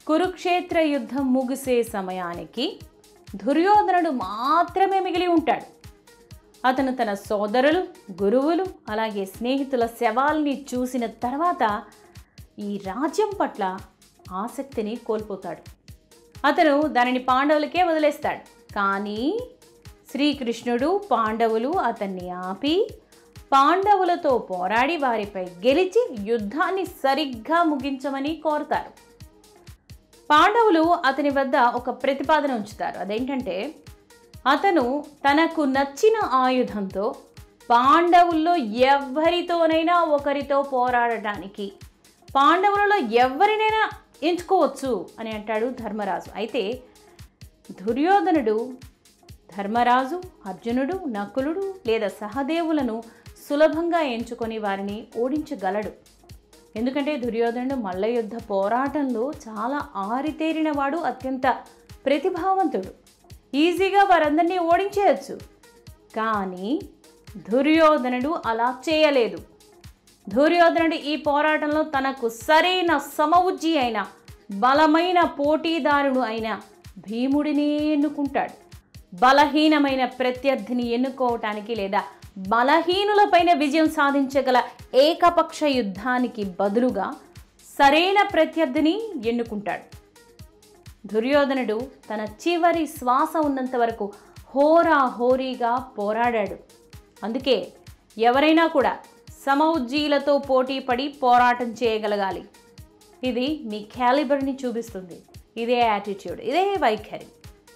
కురుక్షేత్ర యుద్ధం ముగిసే సమయానికి దుర్యోధనుడు మాత్రమే మిగిలి ఉంటాడు. అతను తన సోదరులు, గురువులు, అలాగే స్నేహితుల శవాల్ని చూసిన తర్వాత ఈ రాజ్యం పట్ల ఆసక్తిని కోల్పోతాడు. అతను దానిని పాండవులకే వదిలేస్తాడు. కానీ శ్రీకృష్ణుడు, పాండవులు అతన్ని ఆపి పాండవులతో పోరాడి వారిపై గెలిచి యుద్ధాన్ని సరిగ్గా ముగించమని కోరుతారు. పాండవులు అతని వద్ద ఒక ప్రతిపాదన ఉంచుతారు. అదేంటంటే అతను తనకు నచ్చిన ఆయుధంతో పాండవుల్లో ఎవరితోనైనా ఒకరితో పోరాడటానికి పాండవులలో ఎవరినైనా ఎంచుకోవచ్చు అని అంటాడు ధర్మరాజు. అయితే దుర్యోధనుడు ధర్మరాజు, అర్జునుడు, నకులుడు లేదా సహదేవులను సులభంగా ఎంచుకొని వారిని ఓడించగలడు. ఎందుకంటే దుర్యోధనుడు మల్లయుద్ధ పోరాటంలో చాలా ఆరితేరినవాడు, అత్యంత ప్రతిభావంతుడు. ఈజీగా వారందరినీ ఓడించేయచ్చు. కానీ దుర్యోధనుడు అలా చేయలేదు. దుర్యోధనుడు ఈ పోరాటంలో తనకు సరైన సమవుజ్జి అయిన బలమైన పోటీదారుడు అయిన భీముడిని ఎన్నుకుంటాడు. బలహీనమైన ప్రత్యర్థిని ఎన్నుకోవటానికి లేదా బలహీనులపైన విజయం సాధించగల ఏకపక్ష యుద్ధానికి బదులుగా సరైన ప్రత్యర్థిని ఎన్నుకుంటాడు. దుర్యోధనుడు తన చివరి శ్వాస ఉన్నంత వరకు హోరాహోరీగా పోరాడాడు. అందుకే ఎవరైనా కూడా సమవుజ్జీలతో పోటీ పడి పోరాటం చేయగలగాలి. ఇది మీ క్యాలిబర్ని చూపిస్తుంది. ఇదే యాటిట్యూడ్, ఇదే వైఖరి.